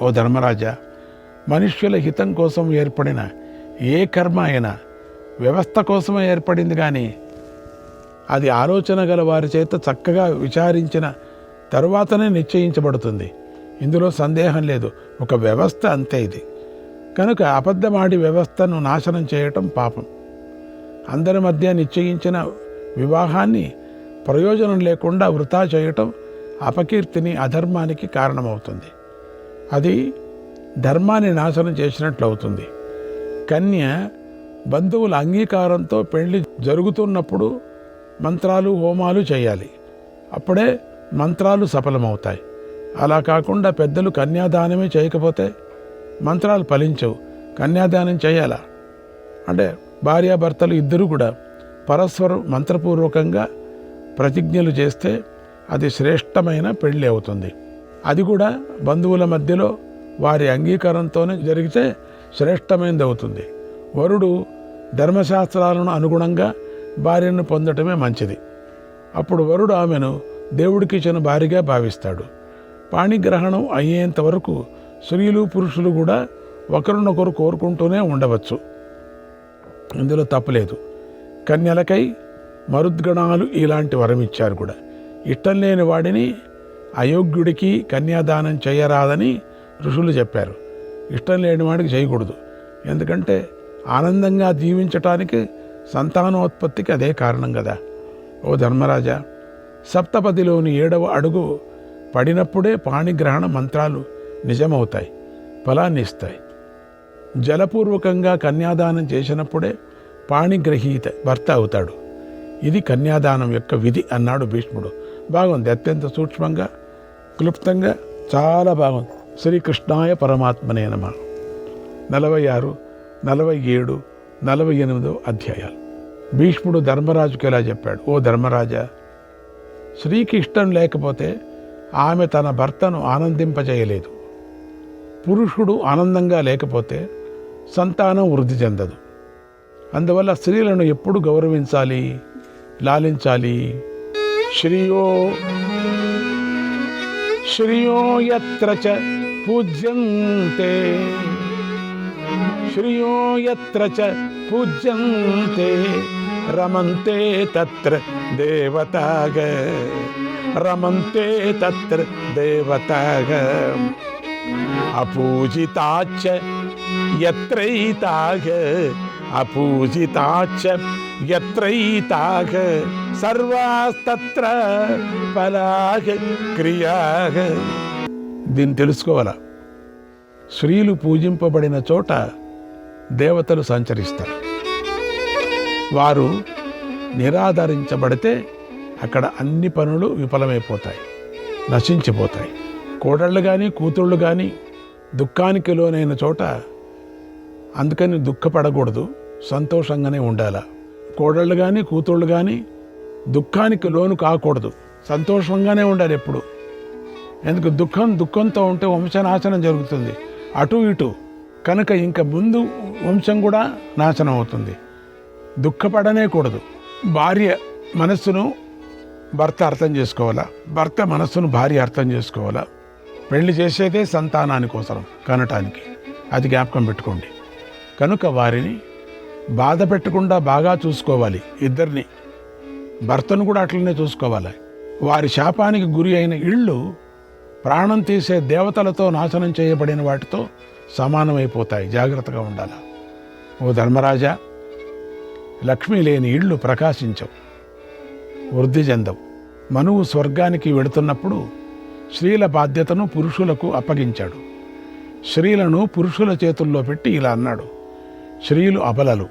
ఓ ధర్మరాజా, మనుష్యుల హితం కోసం ఏర్పడిన ఏ కర్మ అయినా వ్యవస్థ కోసమే ఏర్పడింది, కానీ అది ఆలోచన గల వారి చేత చక్కగా విచారించిన తరువాతనే నిశ్చయించబడుతుంది. ఇందులో సందేహం లేదు. ఒక వ్యవస్థ అంతే ఇది. కనుక అబద్ధమాడి వ్యవస్థను నాశనం చేయటం పాపం. అందరి మధ్య నిశ్చయించిన వివాహాన్ని ప్రయోజనం లేకుండా వృథా చేయటం అపకీర్తిని, అధర్మానికి కారణమవుతుంది. అది ధర్మాన్ని నాశనం చేసినట్లు అవుతుంది. కన్య బంధువుల అంగీకారంతో పెళ్లి జరుగుతున్నప్పుడు మంత్రాలు, హోమాలు చేయాలి. అప్పుడే మంత్రాలు సఫలమవుతాయి. అలా కాకుండా పెద్దలు కన్యాదానమే చేయకపోతే మంత్రాలు ఫలించవు. కన్యాదానం చేయాలా అంటే భార్యాభర్తలు ఇద్దరు కూడా పరస్పరం మంత్రపూర్వకంగా ప్రతిజ్ఞలు చేస్తే అది శ్రేష్టమైన పెళ్ళి అవుతుంది. అది కూడా బంధువుల మధ్యలో వారి అంగీకారంతోనే జరిగితే శ్రేష్టమైనది అవుతుంది. వరుడు ధర్మశాస్త్రాలను అనుగుణంగా భార్యను పొందటమే మంచిది. అప్పుడు వరుడు ఆమెను దేవుడికి ఇచ్చిన భార్యగా భావిస్తాడు. పాణిగ్రహణం అయ్యేంత వరకు స్త్రీలు, పురుషులు కూడా ఒకరినొకరు కోరుకుంటూనే ఉండవచ్చు. ఇందులో తప్పులేదు. కన్యలకై మరుద్గణాలు ఇలాంటి వరం ఇచ్చారు కూడా. ఇష్టం లేని వాడిని అయోగ్యుడికి కన్యాదానం చేయరాదని ఋషులు చెప్పారు. ఇష్టం లేని వాడికి చేయకూడదు. ఎందుకంటే ఆనందంగా జీవించటానికి, సంతానోత్పత్తికి అదే కారణం కదా. ఓ ధర్మరాజా, సప్తపదిలోని 7వ అడుగు పడినప్పుడే పాణిగ్రహణ మంత్రాలు నిజమవుతాయి, ఫలాన్ని ఇస్తాయి. జలపూర్వకంగా కన్యాదానం చేసినప్పుడే పాణిగ్రహీత భర్త అవుతాడు. ఇది కన్యాదానం యొక్క విధి అన్నాడు భీష్ముడు. బాగుంది. అత్యంత సూక్ష్మంగా, క్లుప్తంగా, చాలా బాగుంది. శ్రీకృష్ణాయ పరమాత్మనే నమః. 46, 47, 48 అధ్యాయాలు. భీష్ముడు ధర్మరాజుకి ఎలా చెప్పాడు? ఓ ధర్మరాజా, స్త్రీకి ఇష్టం లేకపోతే ఆమె తన భర్తను ఆనందింపజేయలేదు. పురుషుడు ఆనందంగా లేకపోతే సంతానం వృద్ధి చెందదు. అందువల్ల స్త్రీలను ఎప్పుడు గౌరవించాలి, లాలించాలి. శ్రియో యత్ర చ పూజ్యంతే, శ్రియో యత్ర చ పూజ్యంతే, రమంతే తత్ర దేవతాః, రమంతే తత్ర దేవతాః, అపూజితాచ్చ యత్రైతాః, అపూజితాచ్చ యత్రైతాః, సర్వాస్తత్ర ఫలాః క్రియాః. దీన్ని తెలుసుకోవాలా. స్త్రీలు పూజింపబడిన చోట దేవతలు సంచరిస్తారు. వారు నిరాదరించబడితే అక్కడ అన్ని పనులు విఫలమైపోతాయి, నశించిపోతాయి. కోడళ్ళు కానీ, కూతుళ్ళు కానీ దుఃఖానికి లోనైన చోట, అందుకని దుఃఖపడకూడదు, సంతోషంగానే ఉండాల. కోడళ్ళు కానీ, కూతుళ్ళు కానీ దుఃఖానికి లోను కాకూడదు, సంతోషంగానే ఉండాలి ఎప్పుడు. ఎందుకు? దుఃఖంతో ఉంటే వంశనాశనం జరుగుతుంది, అటు ఇటు. కనుక ఇంక ముందు వంశం కూడా నాశనం అవుతుంది. దుఃఖపడనే కూడదు. భార్య మనస్సును భర్త అర్థం చేసుకోవాలా, భర్త మనస్సును భార్య అర్థం చేసుకోవాలా. పెళ్లి చేసేదే సంతానాని కోసం, కనటానికి. అది జ్ఞాపకం పెట్టుకోండి. కనుక వారిని బాధ పెట్టకుండా బాగా చూసుకోవాలి. ఇద్దరిని, భర్తను కూడా అట్లనే చూసుకోవాలి. వారి శాపానికి గురి అయిన ఇళ్ళు ప్రాణం తీసే దేవతలతో నాశనం చేయబడిన వాటితో సమానమైపోతాయి. జాగ్రత్తగా ఉండాలి. ఓ ధర్మరాజా, లక్ష్మి లేని ఇళ్ళు ప్రకాశించవు, వృద్ధి చెందవు. మనువు స్వర్గానికి వెడుతున్నప్పుడు స్త్రీల బాధ్యతను పురుషులకు అప్పగించాడు. స్త్రీలను పురుషుల చేతుల్లో పెట్టి ఇలా అన్నాడు: స్త్రీలు అబలలు,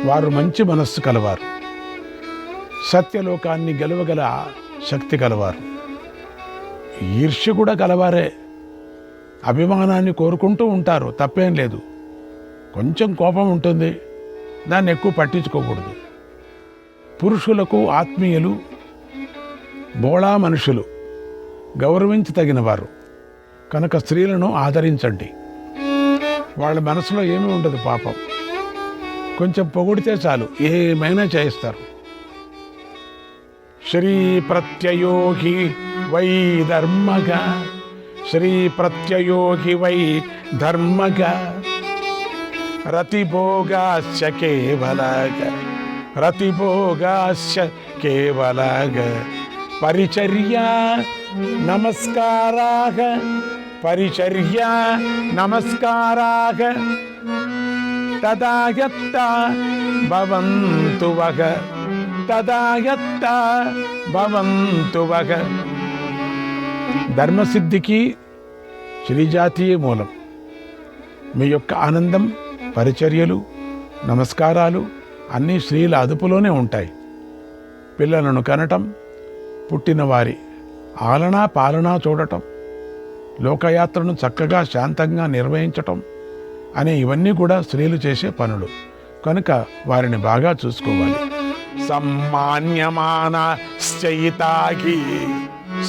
వారు మంచి మనస్సు కలవారు, సత్యలోకాన్ని గెలవగల శక్తి కలవారు, ఈర్ష్య కూడా కలవారే. అభిమానాన్ని కోరుకుంటూ ఉంటారు, తప్పేం లేదు. కొంచెం కోపం ఉంటుంది, దాన్ని ఎక్కువ పట్టించుకోకూడదు. పురుషులకు ఆత్మీయులు, బోళా మనుషులు, గౌరవించి తగినవారు. కనుక స్త్రీలను ఆదరించండి. వాళ్ళ మనసులో ఏమీ ఉండదు పాపం. కొంచెం పొగిడితే చాలు, ఏమైనా చేయిస్తారు. శ్రీ ప్రత్యయో హి వై ధర్మగా శ్రీ ప్రత్యయోగి వై ధర్మగ రతిభోగాస్య కేవలగ రతిభోగాస్య కేవలగ పరిచర్యా నమస్కారాః పరిచర్యా నమస్కారాః తదాయత్త భవంతు వగ తదాయత్త భవంతు వగ. ధర్మసిద్ధికి శ్రీజాతియే మూలం. మీ యొక్క ఆనందం, పరిచర్యలు, నమస్కారాలు అన్నీ స్త్రీల అదుపులోనే ఉంటాయి. పిల్లలను కనటం, పుట్టిన వారి ఆలనా పాలనా చూడటం, లోకయాత్రను చక్కగా శాంతంగా నిర్వహించటం అనే ఇవన్నీ కూడా స్త్రీలు చేసే పనులు కనుక వారిని బాగా చూసుకోవాలి. సమ్మాన్యమానశ్చయితాగి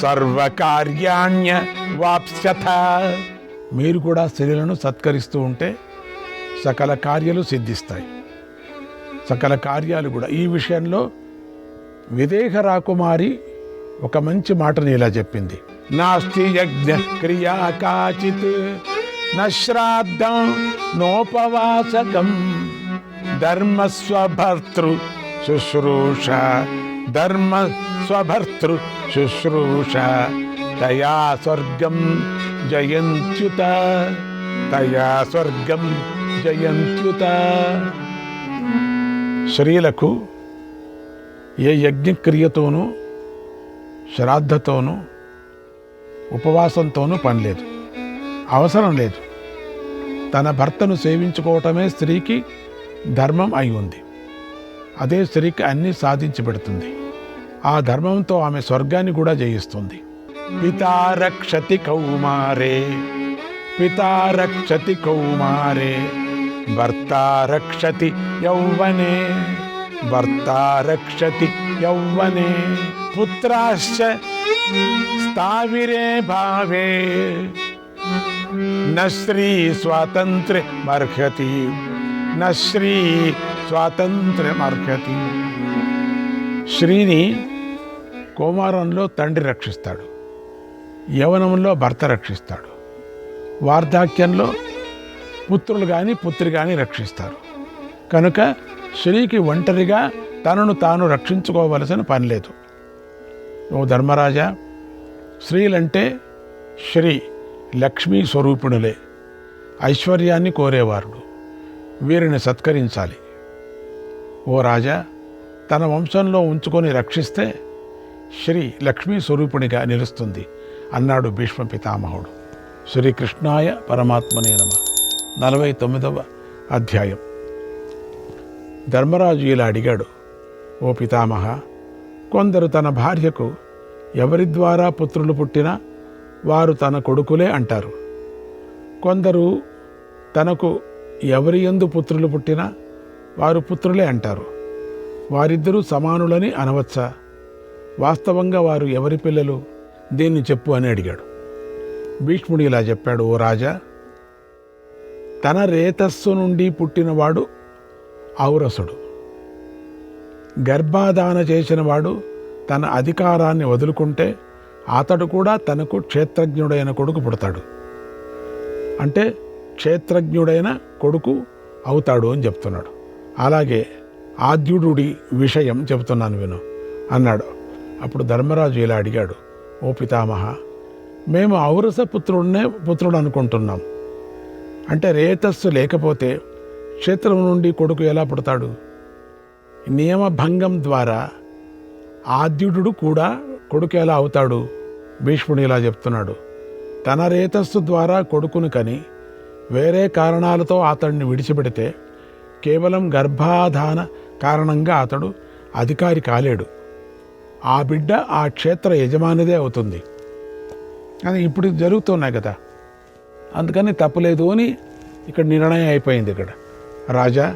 సర్వకార్యాణ్య వాప్స్యథ. మీరు కూడా స్త్రీలను సత్కరిస్తూ ఉంటే సకల కార్యాలు సిద్ధిస్తాయి. సకల కార్యాలు కూడా. ఈ విషయంలో విదేహ రాకుమారి ఒక మంచి మాటని ఇలా చెప్పింది. నాస్తి యజ్ఞ క్రియా కాచిత్ నశ్రాద్ధం నోపవాసకం ధర్మస్వభర్తృ శుశ్రూష ధర్మస్వభర్తృ శుశ్రూష తయా స్వర్గం జయంత్యుత తయా స్వర్గం జయంత్యుత. స్త్రీలకు ఏ యజ్ఞక్రియతోనూ శ్రాద్ధతోనూ ఉపవాసంతోనూ పని లేదు, అవసరం లేదు. తన భర్తను సేవించుకోవటమే స్త్రీకి ధర్మం అయి ఉంది. అదే స్త్రీకి అన్నీ సాధించి పెడుతుంది. ఆ ధర్మంతో ఆమె స్వర్గాన్ని కూడా జయిస్తుంది. పితా రక్షతి కౌమారే పితా రక్షతి కౌమారే భర్తా రక్షతి యౌవనే భర్తా రక్షతి యౌవనే పుత్రాశ్చ స్థావిరే భావే న స్త్రీ స్వాతంత్ర్యమర్హతి న స్త్రీ స్వాతంత్ర్యమర్హతి. స్త్రీని కౌమారంలో తండ్రి రక్షిస్తాడు, యవ్వనంలో భర్త రక్షిస్తాడు, వార్ధాక్యంలో పుత్రులు కానీ పుత్రి కానీ రక్షిస్తారు. కనుక స్త్రీకి ఒంటరిగా తనను తాను రక్షించుకోవలసిన పని లేదు. ఓ ధర్మరాజా, స్త్రీలంటే శ్రీ లక్ష్మీ స్వరూపిణులే, ఐశ్వర్యాన్ని కోరేవారు. వీరిని సత్కరించాలి. ఓ రాజా, తన వంశంలో ఉంచుకొని రక్షిస్తే శ్రీ లక్ష్మీ స్వరూపిణిగా నిలుస్తుంది అన్నాడు భీష్మ పితామహుడు. శ్రీకృష్ణాయ పరమాత్మనే నమః. 49వ అధ్యాయం. ధర్మరాజు ఇలా అడిగాడు, ఓ పితామహ, కొందరు తన భార్యకు ఎవరి ద్వారా పుత్రులు పుట్టినా వారు తన కొడుకులే అంటారు. కొందరు తనకు ఎవరి యందు పుత్రులు పుట్టినా వారు పుత్రులే అంటారు. వారిద్దరూ సమానులని అనవచ్చా? వాస్తవంగా వారు ఎవరి పిల్లలు? దీన్ని చెప్పు అని అడిగాడు. భీష్ముడు ఇలా చెప్పాడు, ఓ రాజా, తన రేతస్సు నుండి పుట్టినవాడు ఔరసుడు. గర్భాధాన చేసినవాడు తన అధికారాన్ని వదులుకుంటే అతడు కూడా తనకు క్షేత్రజ్ఞుడైన కొడుకు పుడతాడు. అంటే క్షేత్రజ్ఞుడైన కొడుకు అవుతాడు అని చెప్తున్నాడు. అలాగే ఆద్యుడి విషయం చెబుతున్నాను విను అన్నాడు. అప్పుడు ధర్మరాజు ఇలా అడిగాడు, ఓ పితామహ, మేము ఔరస పుత్రుడు అనుకుంటున్నాం. అంటే రేతస్సు లేకపోతే క్షేత్రం నుండి కొడుకు ఎలా పుడతాడు? నియమభంగం ద్వారా ఆద్యుడు కూడా కొడుకు ఎలా అవుతాడు? భీష్ముడు ఇలా చెప్తున్నాడు, తన రేతస్సు ద్వారా కొడుకును కని వేరే కారణాలతో అతడిని విడిచిపెడితే కేవలం గర్భాధాన కారణంగా అతడు అధికారి కాలేడు. ఆ బిడ్డ ఆ క్షేత్ర యజమానిదే అవుతుంది. అని ఇప్పుడు జరుగుతున్నాయి కదా, అందుకని తప్పులేదు అని ఇక్కడ నిర్ణయం అయిపోయింది. ఇక్కడ రాజా,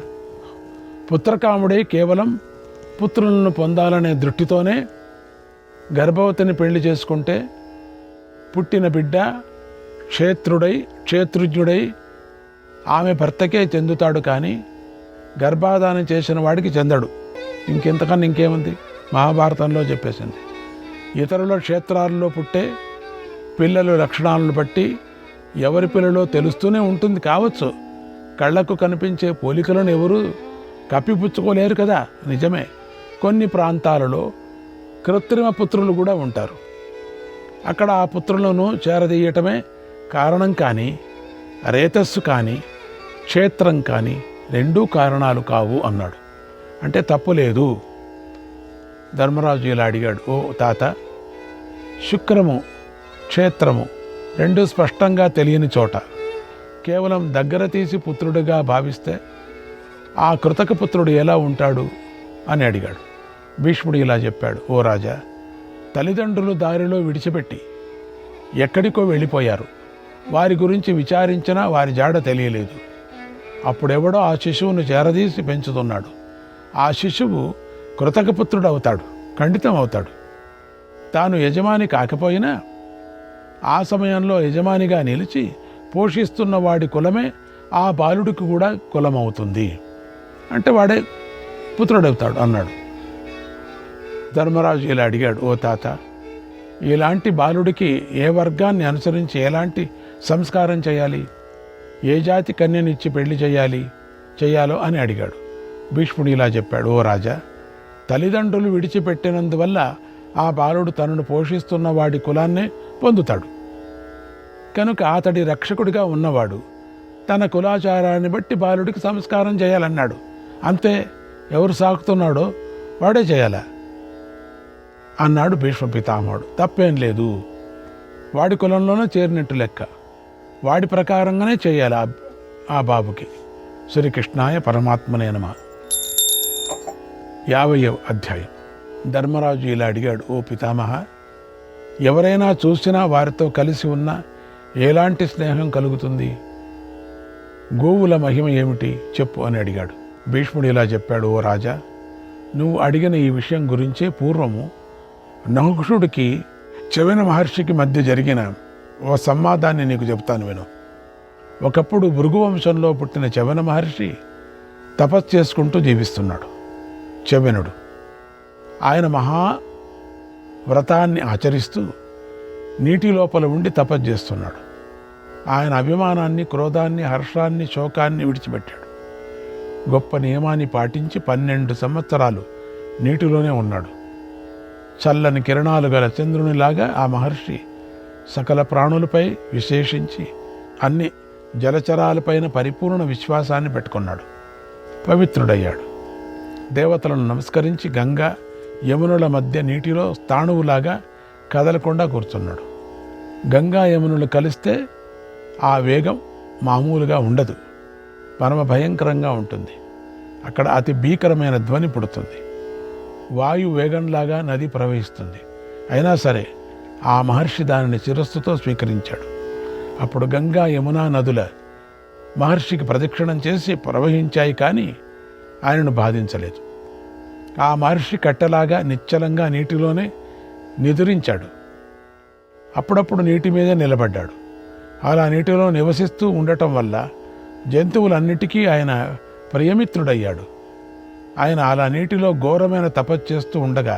పుత్రకాముడై కేవలం పుత్రులను పొందాలనే దృష్టితోనే గర్భవతిని పెళ్లి చేసుకుంటే పుట్టిన బిడ్డ క్షేత్రజ్ఞుడై ఆమె భర్తకే చెందుతాడు, కానీ గర్భాధానం చేసిన వాడికి చెందడు. ఇంకెంతకన్నా ఇంకేముంది? మహాభారతంలో చెప్పేసింది. ఇతరుల క్షేత్రాల్లో పుట్టే పిల్లల లక్షణాలను బట్టి ఎవరి పిల్లలో తెలుస్తూనే ఉంటుంది కావచ్చు. కళ్లకు కనిపించే పోలికలను ఎవరూ కప్పిపుచ్చుకోలేరు కదా. నిజమే, కొన్ని ప్రాంతాలలో కృత్రిమ పుత్రులు కూడా ఉంటారు. అక్కడ ఆ పుత్రులను చేరదీయటమే కారణం కానీ, రేతస్సు కానీ, క్షేత్రం కానీ రెండూ కారణాలు కావు అన్నాడు. అంటే తప్పు లేదు. ధర్మరాజు ఇలా అడిగాడు, ఓ తాత, శుక్రము క్షేత్రము రెండూ స్పష్టంగా తెలియని చోట కేవలం దగ్గర తీసి పుత్రుడిగా భావిస్తే ఆ కృతక పుత్రుడు ఎలా ఉంటాడు అని అడిగాడు. భీష్ముడు ఇలా చెప్పాడు, ఓ రాజా, తల్లిదండ్రులు దారిలో విడిచిపెట్టి ఎక్కడికో వెళ్ళిపోయారు. వారి గురించి విచారించినా వారి జాడ తెలియలేదు. అప్పుడెవడో ఆ శిశువును చేరదీసి పెంచుతున్నాడు. ఆ శిశువు కృతకపుత్రుడు అవుతాడు, ఖండితం అవుతాడు. తాను యజమాని కాకపోయినా ఆ సమయంలో యజమానిగా నిలిచి పోషిస్తున్న వాడి కులమే ఆ బాలుడికి కూడా కులమవుతుంది. అంటే వాడే పుత్రుడవుతాడు అన్నాడు. ధర్మరాజు ఇలా అడిగాడు, ఓ తాత, ఇలాంటి బాలుడికి ఏ వర్గాన్ని అనుసరించి ఎలాంటి సంస్కారం చేయాలి, ఏ జాతి కన్యనిచ్చి పెళ్లి చేయాలో అని అడిగాడు. భీష్ముడు ఇలా చెప్పాడు, ఓ రాజా, తల్లిదండ్రులు విడిచిపెట్టినందువల్ల ఆ బాలుడు తనను పోషిస్తున్న వాడి కులాన్నే పొందుతాడు. కనుక అతడి రక్షకుడిగా ఉన్నవాడు తన కులాచారాన్ని బట్టి బాలుడికి సంస్కారం చేయాలన్నాడు. అంతే, ఎవరు సాకుతున్నాడో వాడే చేయాలా అన్నాడు భీష్మ పితామహుడు. తప్పేం లేదు, వాడి కులంలోనే చేరినట్టు లెక్క, వాడి ప్రకారంగానే చేయాలి ఆ బాబుకి. శ్రీకృష్ణాయ పరమాత్మనే నమః. 50వ అధ్యాయం. ధర్మరాజు ఇలా అడిగాడు, ఓ పితామహ, ఎవరైనా చూసినా వారితో కలిసి ఉన్నా ఎలాంటి స్నేహం కలుగుతుంది? గోవుల మహిమ ఏమిటి చెప్పు అని అడిగాడు. భీష్ముడు ఇలా చెప్పాడు, ఓ రాజా, నువ్వు అడిగిన ఈ విషయం గురించే పూర్వము నహుషుడికి చవన మహర్షికి మధ్య జరిగిన ఓ సంవాదాన్ని నీకు చెప్తాను విను. ఒకప్పుడు భృగువంశంలో పుట్టిన చవన మహర్షి తపస్సు చేసుకుంటూ జీవిస్తున్నాడు. చవనుడు ఆయన మహావ్రతాన్ని ఆచరిస్తూ నీటి లోపల ఉండి తపస్సు చేస్తున్నాడు. ఆయన అభిమానాన్ని, క్రోధాన్ని, హర్షాన్ని, శోకాన్ని విడిచిపెట్టాడు. గొప్ప నియమాన్ని పాటించి 12 సంవత్సరాలు నీటిలోనే ఉన్నాడు. చల్లని కిరణాలు గల చంద్రునిలాగా ఆ మహర్షి సకల ప్రాణులపై, విశేషించి అన్ని జలచరాలపైన పరిపూర్ణ విశ్వాసాన్ని పెట్టుకున్నాడు. పవిత్రుడయ్యాడు. దేవతలను నమస్కరించి గంగా యమునుల మధ్య నీటిలో స్థాణువులాగా కదలకుండా కూర్చున్నాడు. గంగా యమునులు కలిస్తే ఆ వేగం మామూలుగా ఉండదు, పరమ భయంకరంగా ఉంటుంది. అక్కడ అతి భీకరమైన ధ్వని పుడుతుంది. వాయు వేగంలాగా నది ప్రవహిస్తుంది. అయినా సరే ఆ మహర్షి దానిని శిరస్సుతో స్వీకరించాడు. అప్పుడు గంగా యమునా నదుల మహర్షికి ప్రదక్షిణం చేసి ప్రవహించాయి, కానీ ఆయనను బాధించలేదు. ఆ మహర్షి కట్టెలాగా నిశ్చలంగా నీటిలోనే నిదురించాడు. అప్పుడప్పుడు నీటి మీదే నిలబడ్డాడు. అలా నీటిలో నివసిస్తూ ఉండటం వల్ల జంతువులన్నిటికీ ఆయన ప్రియమిత్రుడయ్యాడు. ఆయన అలా నీటిలో ఘోరమైన తపస్సు చేస్తూ ఉండగా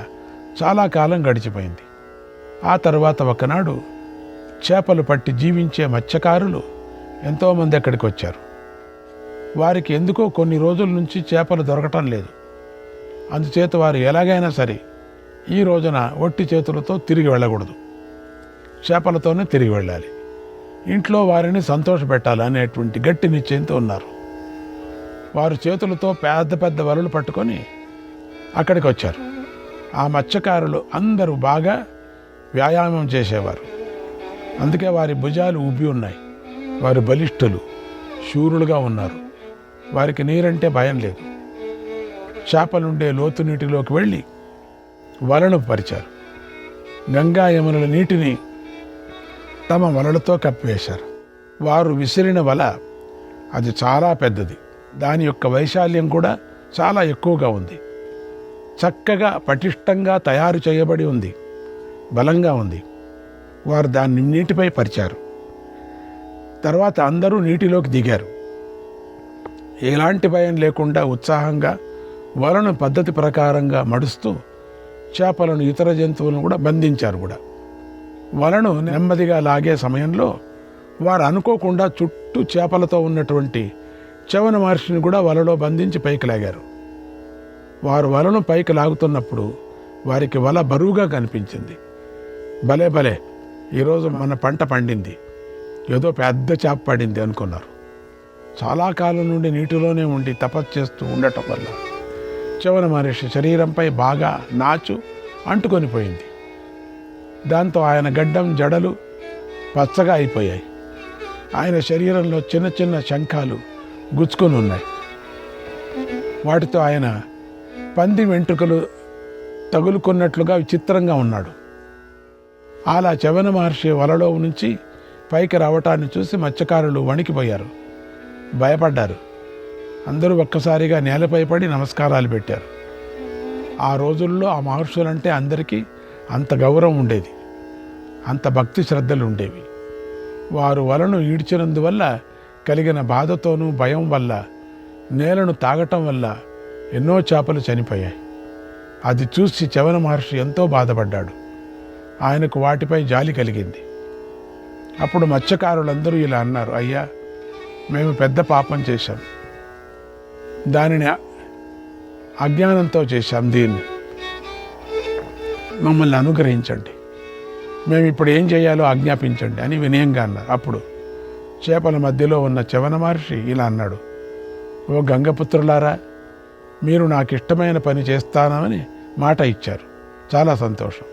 చాలా కాలం గడిచిపోయింది. ఆ తర్వాత ఒకనాడు చేపలు పట్టి జీవించే మత్స్యకారులు ఎంతోమంది అక్కడికి వచ్చారు. వారికి ఎందుకో కొన్ని రోజుల నుంచి చేపలు దొరకటం లేదు. అందుచేత వారు ఎలాగైనా సరే ఈ రోజున ఒట్టి చేతులతో తిరిగి వెళ్ళకూడదు, చేపలతోనే తిరిగి వెళ్ళాలి. ఇంట్లో వారిని సంతోషపెట్టాలి అనేటువంటి గట్టి నిశ్చయంతో ఉన్నారు. వారు చేతులతో పెద్ద పెద్ద వలలు పట్టుకొని అక్కడికి వచ్చారు. ఆ మత్స్యకారులు అందరూ బాగా వ్యాయామం చేసేవారు. అందుకే వారి భుజాలు ఉబ్బి ఉన్నాయి. వారు బలిష్ఠులు, శూరులుగా ఉన్నారు. వారికి నీరంటే భయం లేదు. చేపలుండే లోతు నీటిలోకి వెళ్ళి వలను పరిచారు. గంగా యమునుల నీటిని తమ వలలతో కప్పివేశారు. వారు విసిరిన వల అది చాలా పెద్దది. దాని యొక్క వైశాల్యం కూడా చాలా ఎక్కువగా ఉంది. చక్కగా పటిష్టంగా తయారు చేయబడి ఉంది, బలంగా ఉంది. వారు దాన్ని నీటిపై పరిచారు. తర్వాత అందరూ నీటిలోకి దిగారు. ఎలాంటి భయం లేకుండా ఉత్సాహంగా వలను పద్ధతి ప్రకారంగా మడుస్తూ చేపలను, ఇతర జంతువులను కూడా బంధించారు కూడా. వలను నెమ్మదిగా లాగే సమయంలో వారు అనుకోకుండా చుట్టూ చేపలతో ఉన్నటువంటి చ్యవన మహర్షిని కూడా వలలో బంధించి పైకి లాగారు. వారు వలను పైకి లాగుతున్నప్పుడు వారికి వల బరువుగా కనిపించింది. భలే భలే, ఈరోజు మన పంట పండింది, ఏదో పెద్ద చేప పడింది అనుకున్నారు. చాలా కాలం నుండి నీటిలోనే ఉండి తపస్సు చేస్తూ ఉండటం వల్ల చ్యవన మహర్షి శరీరంపై బాగా నాచు అంటుకొని పోయింది. దాంతో ఆయన గడ్డం జడలు పచ్చగా అయిపోయాయి. ఆయన శరీరంలో చిన్న చిన్న శంఖాలు గుచ్చుకొని ఉన్నాయి. వాటితో ఆయన పంది వెంట్రుకలు తగులుకున్నట్లుగా విచిత్రంగా ఉన్నాడు. అలా చ్యవన మహర్షి వలలో నుంచి పైకి రావటాన్ని చూసి మత్స్యకారులు వణికిపోయారు, భయపడ్డారు. అందరూ ఒక్కసారిగా నేలపై పడి నమస్కారాలు పెట్టారు. ఆ రోజుల్లో ఆ మహర్షులంటే అందరికీ అంత గౌరవం ఉండేది, అంత భక్తి శ్రద్ధలు ఉండేవి. వారు వలను ఈడ్చినందువల్ల కలిగిన బాధతోనూ భయం వల్ల నేలను తాగటం వల్ల ఎన్నో చేపలు చనిపోయాయి. అది చూసి చ్యవన మహర్షి ఎంతో బాధపడ్డాడు. ఆయనకు వాటిపై జాలి కలిగింది. అప్పుడు మత్స్యకారులందరూ ఇలా అన్నారు, అయ్యా, మేము పెద్ద పాపం చేశాం, దానిని అజ్ఞానంతో చేశాం, దీన్ని మమ్మల్ని అనుగ్రహించండి, మేము ఇప్పుడు ఏం చేయాలో ఆజ్ఞాపించండి అని వినయంగా అన్నారు. అప్పుడు చేపల మధ్యలో ఉన్న చ్యవన మహర్షి ఇలా అన్నాడు, ఓ గంగపుత్రులారా, మీరు నాకు ఇష్టమైన పని చేస్తానని మాట ఇచ్చారు, చాలా సంతోషం.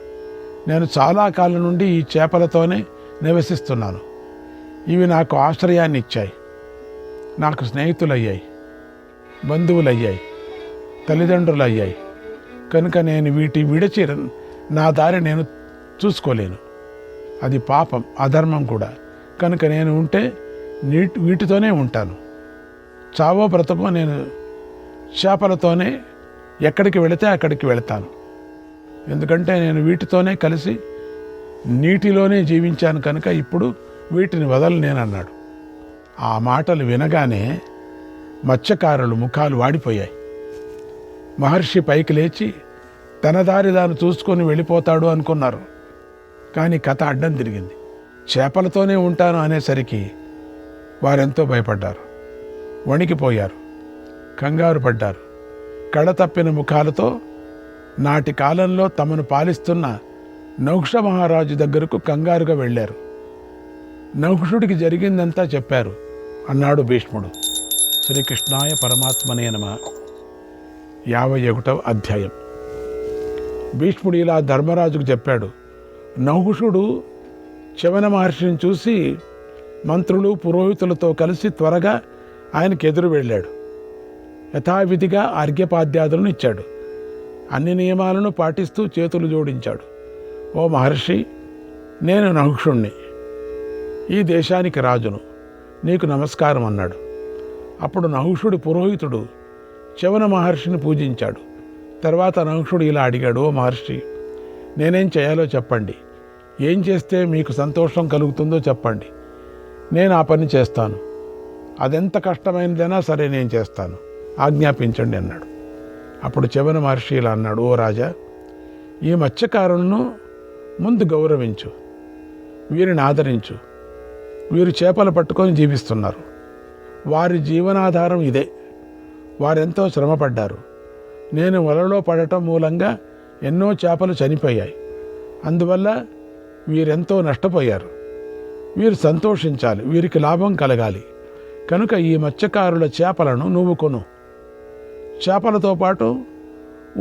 నేను చాలా కాలం నుండి ఈ చేపలతోనే నివసిస్తున్నాను. ఇవి నాకు ఆశ్రయాన్ని ఇచ్చాయి, నాకు స్నేహితులయ్యాయి, బంధువులయ్యాయి, తల్లిదండ్రులు అయ్యాయి. కనుక నేను వీటి విడిచి నా దారి నేను చూసుకోలేను. అది పాపం, అధర్మం కూడా. కనుక నేను ఉంటే వీటితోనే ఉంటాను. చావో బ్రతకో నేను చేపలతోనే ఎక్కడికి వెళితే అక్కడికి వెళతాను. ఎందుకంటే నేను వీటితోనే కలిసి నీటిలోనే జీవించాను కనుక ఇప్పుడు వీటిని వదలనేనన్నాడు. ఆ మాటలు వినగానే మత్స్యకారులు ముఖాలు వాడిపోయాయి. మహర్షి పైకి లేచి తన దారి తాను చూసుకొని వెళ్ళిపోతాడు అనుకున్నారు. కానీ కథ అడ్డం తిరిగింది. చేపలతోనే ఉంటాను అనేసరికి వారెంతో భయపడ్డారు, వణికిపోయారు, కంగారు పడ్డారు. కళ తప్పిన ముఖాలతో నాటి కాలంలో తమను పాలిస్తున్న నహుష మహారాజు దగ్గరకు కంగారుగా వెళ్ళారు. నహుషుడికి జరిగిందంతా చెప్పారు. అన్నాడు భీష్ముడు. శ్రీకృష్ణాయ పరమాత్మనే నమః. 51వ అధ్యాయం. భీష్ముడు ఇలా ధర్మరాజుకు చెప్పాడు. నహుషుడు చ్యవన మహర్షిని చూసి మంత్రులు పురోహితులతో కలిసి త్వరగా ఆయనకు ఎదురు వెళ్ళాడు. యథావిధిగా అర్ఘ్యపాద్యాదులను ఇచ్చాడు. అన్ని నియమాలను పాటిస్తూ చేతులు జోడించాడు. ఓ మహర్షి, నేను నహుషుణ్ణి, ఈ దేశానికి రాజును, నీకు నమస్కారం అన్నాడు. అప్పుడు నహుషుడి పురోహితుడు చ్యవన మహర్షిని పూజించాడు. తర్వాత నహుషుడు ఇలా అడిగాడు, ఓ మహర్షి, నేనేం చేయాలో చెప్పండి, ఏం చేస్తే మీకు సంతోషం కలుగుతుందో చెప్పండి, నేను ఆ పని చేస్తాను, అదెంత కష్టమైనదైనా సరే నేను చేస్తాను, ఆజ్ఞాపించండి అన్నాడు. అప్పుడు చ్యవన మహర్షి ఇలా అన్నాడు, ఓ రాజా, ఈ మత్స్యకారులను ముందు గౌరవించు, వీరిని ఆదరించు. వీరు చేపలు పట్టుకొని జీవిస్తున్నారు, వారి జీవనాధారం ఇదే. వారెంతో శ్రమపడ్డారు. నేను వలలో పడటం మూలంగా ఎన్నో చేపలు చనిపోయాయి. అందువల్ల వీరెంతో నష్టపోయారు. వీరు సంతోషించాలి, వీరికి లాభం కలగాలి. కనుక ఈ మత్స్యకారుల చేపలను నువ్వు కొను, చేపలతో పాటు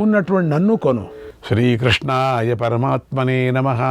ఉన్నటువంటి నన్ను కొను. శ్రీకృష్ణాయ పరమాత్మనే నమః.